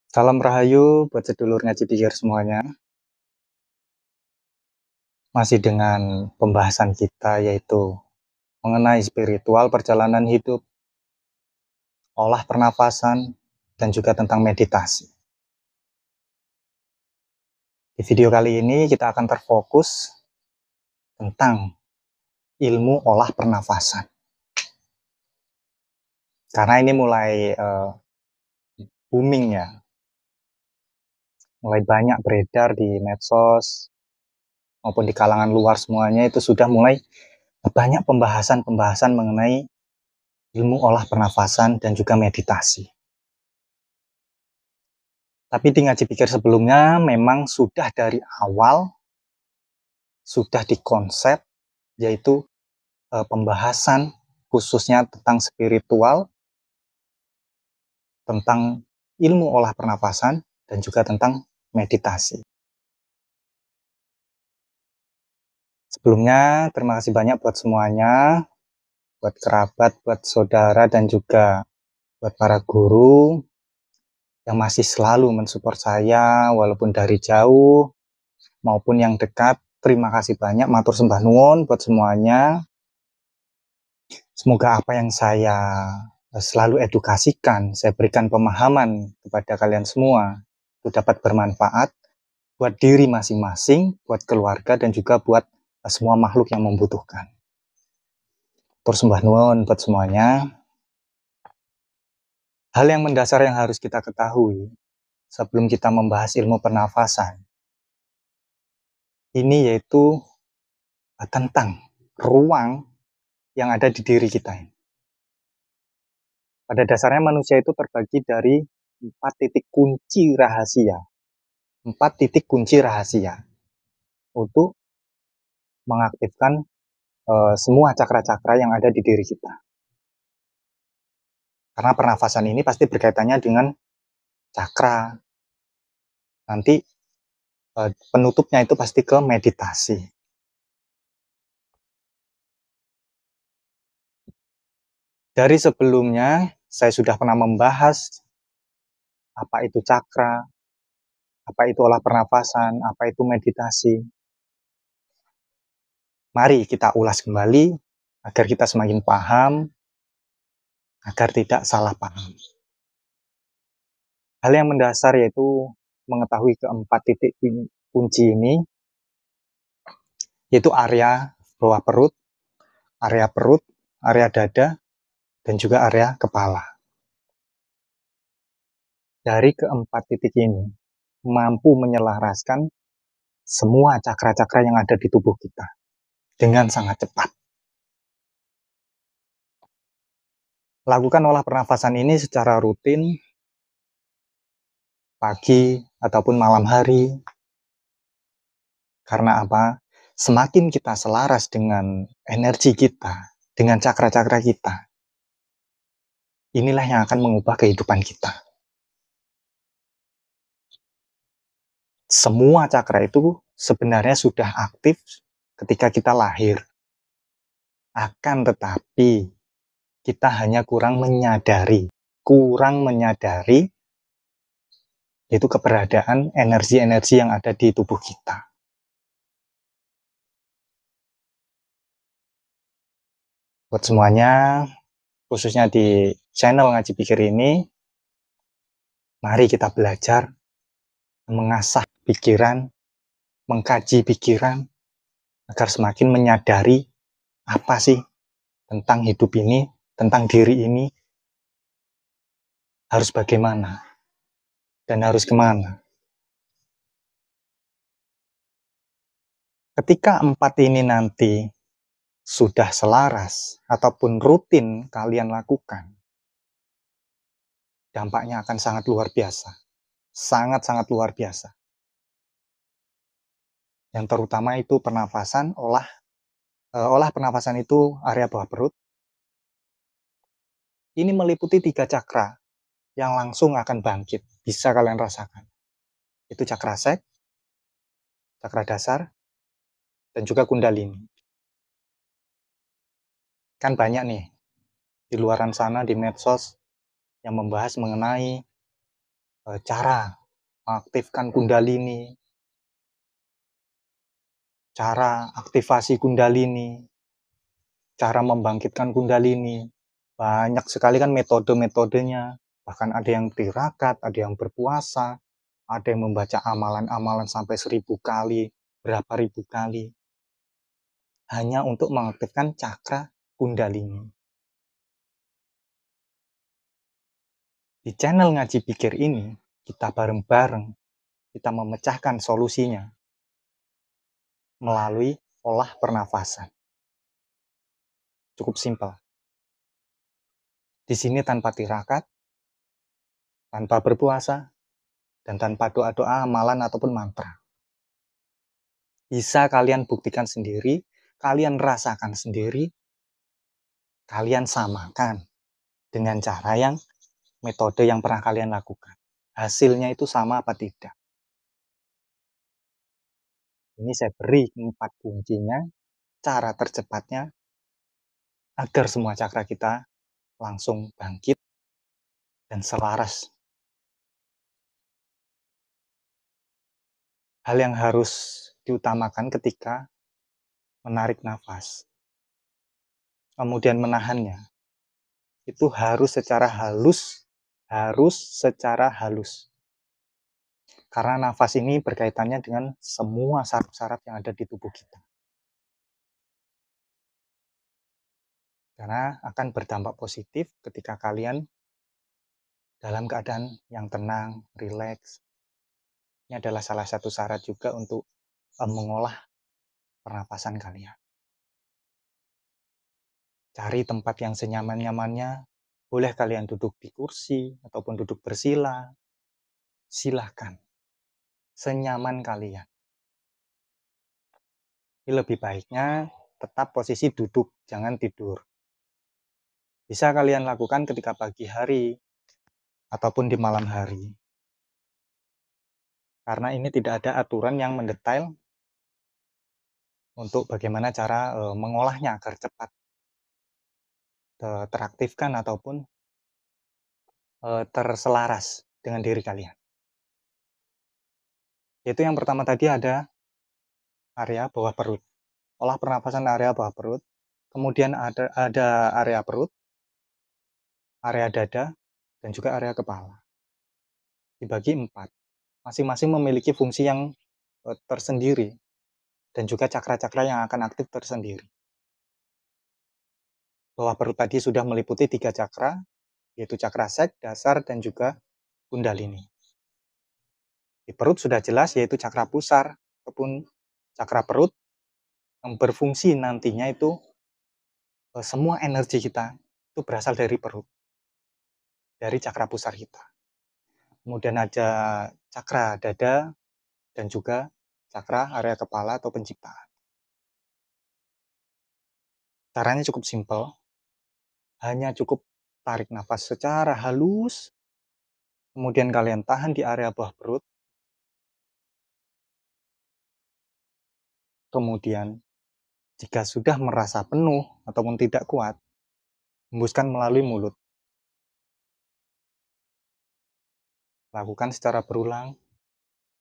Salam Rahayu buat sedulur ngaji pikir semuanya. Masih dengan pembahasan kita yaitu mengenai spiritual perjalanan hidup, olah pernafasan, dan juga tentang meditasi. Di video kali ini kita akan terfokus tentang ilmu olah pernafasan. Karena ini mulai booming ya, mulai banyak beredar di medsos maupun di kalangan luar semuanya, itu sudah mulai banyak pembahasan mengenai ilmu olah pernafasan dan juga meditasi. Tapi di ngaji pikir sebelumnya memang sudah dari awal sudah dikonsep, yaitu pembahasan khususnya tentang spiritual, tentang ilmu olah pernafasan, dan juga tentang meditasi. Sebelumnya terima kasih banyak buat semuanya, buat kerabat, buat saudara, dan juga buat para guru yang masih selalu mensupport saya walaupun dari jauh maupun yang dekat. Terima kasih banyak, matur sembah nuwun buat semuanya. Semoga apa yang saya selalu edukasikan, saya berikan pemahaman kepada kalian semua, itu dapat bermanfaat buat diri masing-masing, buat keluarga, dan juga buat semua makhluk yang membutuhkan. Terus sembah nuwun buat semuanya. Hal yang mendasar yang harus kita ketahui sebelum kita membahas ilmu pernafasan, ini yaitu tentang ruang yang ada di diri kita. Pada dasarnya manusia itu terbagi dari 4 titik kunci rahasia. 4 titik kunci rahasia untuk mengaktifkan semua cakra-cakra yang ada di diri kita. Karena pernafasan ini pasti berkaitannya dengan cakra. Nanti penutupnya itu pasti ke meditasi. Dari sebelumnya, saya sudah pernah membahas apa itu cakra, apa itu olah pernafasan, apa itu meditasi. Mari kita ulas kembali agar kita semakin paham, agar tidak salah paham. Hal yang mendasar yaitu mengetahui keempat titik kunci ini, yaitu area bawah perut, area dada, dan juga area kepala. Dari keempat titik ini, mampu menyelaraskan semua cakra-cakra yang ada di tubuh kita dengan sangat cepat. Lakukan olah pernafasan ini secara rutin, pagi ataupun malam hari. Karena apa? Semakin kita selaras dengan energi kita, dengan cakra-cakra kita, inilah yang akan mengubah kehidupan kita. Semua cakra itu sebenarnya sudah aktif ketika kita lahir. Akan tetapi, kita hanya kurang menyadari yaitu keberadaan energi-energi yang ada di tubuh kita. Buat semuanya, khususnya di channel Ngaji Pikir ini, mari kita belajar mengasah pikiran, mengkaji pikiran, agar semakin menyadari apa sih tentang hidup ini, tentang diri ini, harus bagaimana, dan harus kemana. Ketika 4 ini nanti sudah selaras ataupun rutin kalian lakukan, dampaknya akan sangat luar biasa. Sangat-sangat luar biasa. Yang terutama itu pernafasan, olah pernafasan itu area bawah perut. Ini meliputi 3 cakra yang langsung akan bangkit. Bisa kalian rasakan. Itu cakra sek, cakra dasar, dan juga kundalini. Kan banyak nih di luaran sana di medsos yang membahas mengenai cara mengaktifkan kundalini, cara aktivasi kundalini, cara membangkitkan kundalini. Banyak sekali kan metode-metodenya. Bahkan ada yang tirakat, ada yang berpuasa, ada yang membaca amalan-amalan sampai 1000 kali, berapa ribu kali. Hanya untuk mengaktifkan cakra kundalini. Di channel Ngaji Pikir ini, kita bareng-bareng, kita memecahkan solusinya melalui olah pernafasan. Cukup simpel. Di sini tanpa tirakat, tanpa berpuasa, dan tanpa doa-doa, amalan, ataupun mantra. Bisa kalian buktikan sendiri, kalian rasakan sendiri, kalian samakan dengan cara yang metode yang pernah kalian lakukan. Hasilnya itu sama apa tidak? Ini saya beri 4 kuncinya, cara tercepatnya, agar semua cakra kita langsung bangkit dan selaras. Hal yang harus diutamakan ketika menarik nafas, kemudian menahannya, itu harus secara halus. Karena nafas ini berkaitannya dengan semua saraf-saraf yang ada di tubuh kita. Karena akan berdampak positif ketika kalian dalam keadaan yang tenang, rileks. Ini adalah salah satu syarat juga untuk mengolah pernapasan kalian. Cari tempat yang senyaman-nyamannya. Boleh kalian duduk di kursi ataupun duduk bersila. Silahkan. Senyaman kalian. Ini lebih baiknya tetap posisi duduk, jangan tidur. Bisa kalian lakukan ketika pagi hari ataupun di malam hari. Karena ini tidak ada aturan yang mendetail untuk bagaimana cara mengolahnya agar cepat teraktifkan ataupun terselaras dengan diri kalian. Yaitu yang pertama tadi ada area bawah perut. Olah pernapasan area bawah perut. Kemudian ada area perut, area dada, dan juga area kepala. Dibagi 4. Masing-masing memiliki fungsi yang tersendiri. Dan juga cakra-cakra yang akan aktif tersendiri. Bawah perut tadi sudah meliputi 3 cakra, yaitu cakra sek, dasar, dan juga kundalini. Di perut sudah jelas, yaitu cakra pusar, ataupun cakra perut, yang berfungsi nantinya itu semua energi kita itu berasal dari perut, dari cakra pusar kita. Kemudian ada cakra dada, dan juga cakra area kepala atau penciptaan. Caranya cukup simpel, hanya cukup tarik nafas secara halus, kemudian kalian tahan di area bawah perut, kemudian jika sudah merasa penuh ataupun tidak kuat, hembuskan melalui mulut. Lakukan secara berulang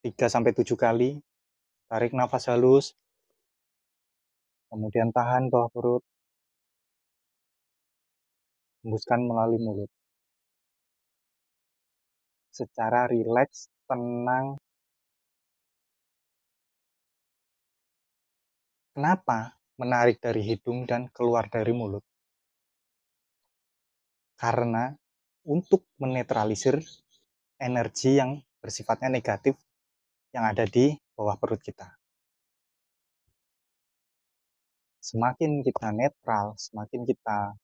3-7 kali. Tarik nafas halus, kemudian tahan bawah perut, hembuskan melalui mulut. Secara rileks, tenang. Kenapa menarik dari hidung dan keluar dari mulut? Karena untuk menetralisir energi yang bersifatnya negatif yang ada di bawah perut kita. Semakin kita netral, semakin kita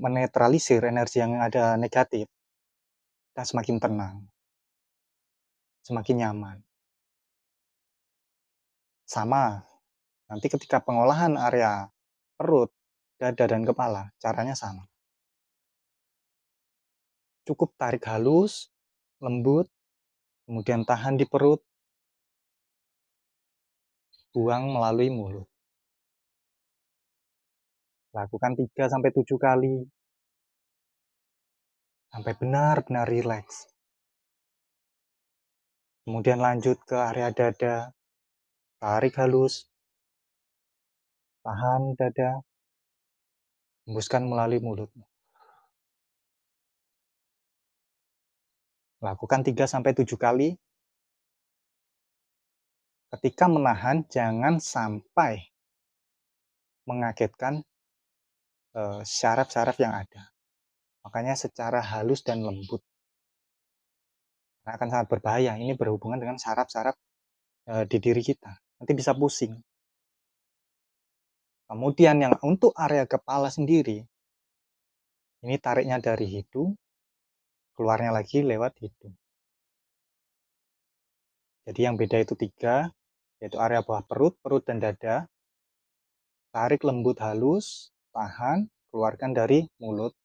menetralisir energi yang ada negatif, kita semakin tenang, semakin nyaman. Sama, nanti ketika pengolahan area perut, dada, dan kepala, caranya sama. Cukup tarik halus, lembut, kemudian tahan di perut, buang melalui mulut. Lakukan 3-7 kali. sampai benar-benar rileks. Kemudian lanjut ke area dada, tarik halus, tahan dada, hembuskan melalui mulut. Lakukan 3-7 kali. Ketika menahan, jangan sampai mengagetkan syaraf-syaraf yang ada. Makanya secara halus dan lembut. Karena akan sangat berbahaya. Ini berhubungan dengan syaraf-syaraf di diri kita. Nanti bisa pusing. Kemudian yang untuk area kepala sendiri, ini tariknya dari hidung, keluarnya lagi lewat hidung. Jadi yang beda itu 3, yaitu area bawah perut, perut dan dada. Tarik lembut halus, tahan, keluarkan dari mulut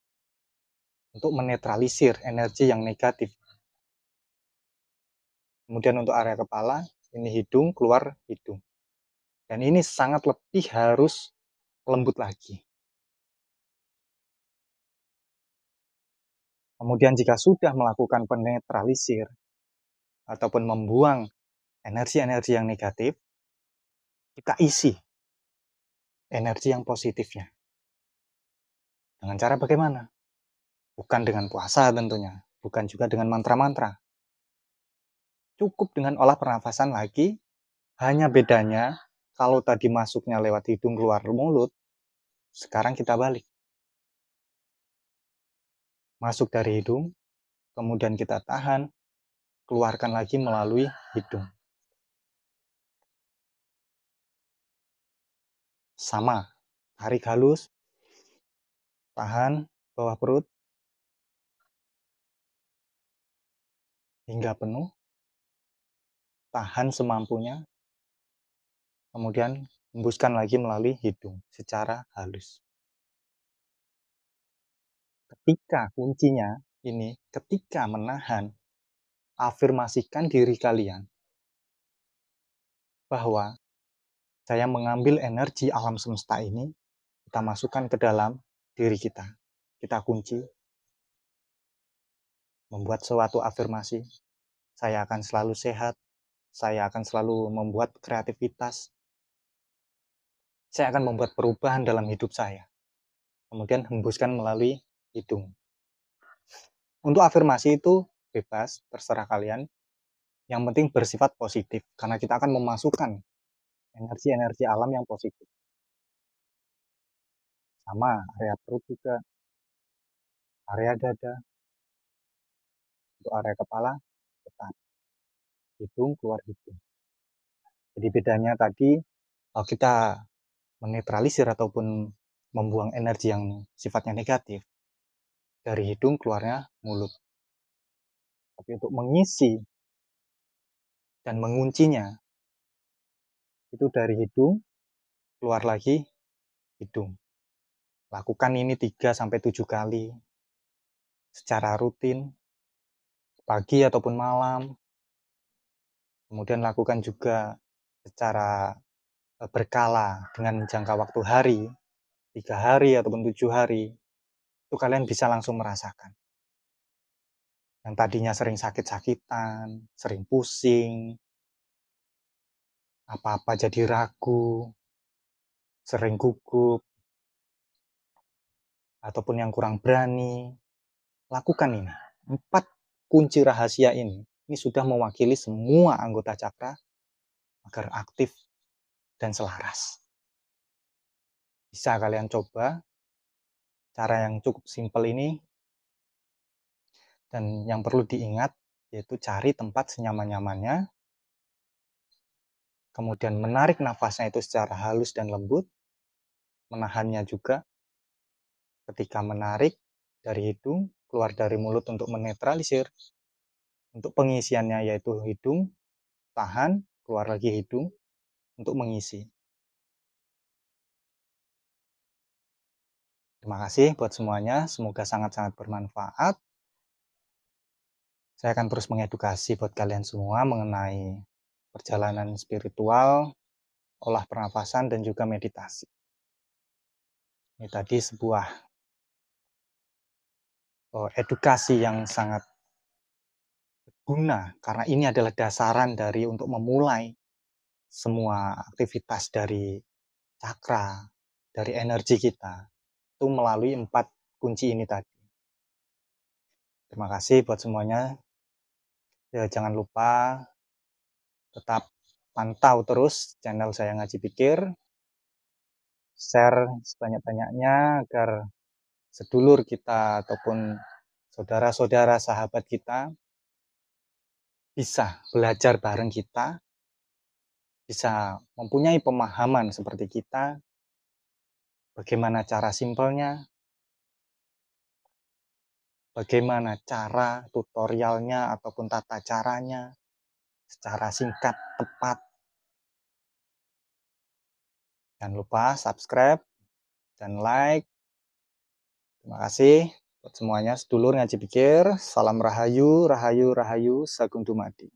untuk menetralisir energi yang negatif. Kemudian untuk area kepala, ini hidung, keluar hidung. Dan ini sangat lebih harus lembut lagi. Kemudian jika sudah melakukan penetralisir ataupun membuang energi-energi yang negatif, kita isi energi yang positifnya. Dengan cara bagaimana? Bukan dengan puasa tentunya, bukan juga dengan mantra-mantra. Cukup dengan olah pernafasan lagi, hanya bedanya kalau tadi masuknya lewat hidung keluar mulut, sekarang kita balik. Masuk dari hidung, kemudian kita tahan, keluarkan lagi melalui hidung. Sama, tarik halus, tahan bawah perut hingga penuh, tahan semampunya, kemudian hembuskan lagi melalui hidung secara halus. Ketika kuncinya ini, ketika menahan, afirmasikan diri kalian bahwa saya mengambil energi alam semesta ini, kita masukkan ke dalam diri kita. Kita kunci, membuat suatu afirmasi, saya akan selalu sehat, saya akan selalu membuat kreativitas, saya akan membuat perubahan dalam hidup saya. Kemudian hembuskan melalui hidung. Untuk afirmasi itu bebas, terserah kalian. Yang penting bersifat positif, karena kita akan memasukkan energi-energi alam yang positif. Sama, area perut juga, area dada, untuk area kepala, tetap. Hidung, keluar hidung. Jadi bedanya tadi, kalau kita menetralisir ataupun membuang energi yang sifatnya negatif, dari hidung keluarnya mulut. Tapi untuk mengisi dan menguncinya, itu dari hidung, keluar lagi hidung. Lakukan ini 3-7 kali secara rutin, pagi ataupun malam. Kemudian lakukan juga secara berkala dengan jangka waktu hari, 3 hari ataupun 7 hari. Itu kalian bisa langsung merasakan. Yang tadinya sering sakit-sakitan, sering pusing, apa-apa jadi ragu, sering gugup, ataupun yang kurang berani, lakukan ini. 4 kunci rahasia ini sudah mewakili semua anggota cakra agar aktif dan selaras. Bisa kalian coba cara yang cukup simpel ini, dan yang perlu diingat yaitu cari tempat senyaman-nyamannya, kemudian menarik nafasnya itu secara halus dan lembut, menahannya juga. Ketika menarik dari hidung, keluar dari mulut untuk menetralisir. Untuk pengisiannya yaitu hidung, tahan, keluar lagi hidung untuk mengisi. Terima kasih buat semuanya, semoga sangat-sangat bermanfaat. Saya akan terus mengedukasi buat kalian semua mengenai perjalanan spiritual, olah pernafasan, dan juga meditasi. Ini tadi sebuah edukasi yang sangat berguna, karena ini adalah dasaran dari untuk memulai semua aktivitas dari cakra, dari energi kita, itu melalui 4 kunci ini tadi. Terima kasih buat semuanya. Ya, jangan lupa tetap pantau terus channel saya Ngaji Pikir, share sebanyak-banyaknya agar sedulur kita ataupun saudara-saudara sahabat kita bisa belajar bareng kita, bisa mempunyai pemahaman seperti kita, bagaimana cara simpelnya, bagaimana cara tutorialnya ataupun tata caranya secara singkat, tepat. Jangan lupa subscribe dan like. Terima kasih buat semuanya, sedulur Ngaji Pikir. Salam Rahayu, Rahayu, Rahayu, Sagung Dumadi.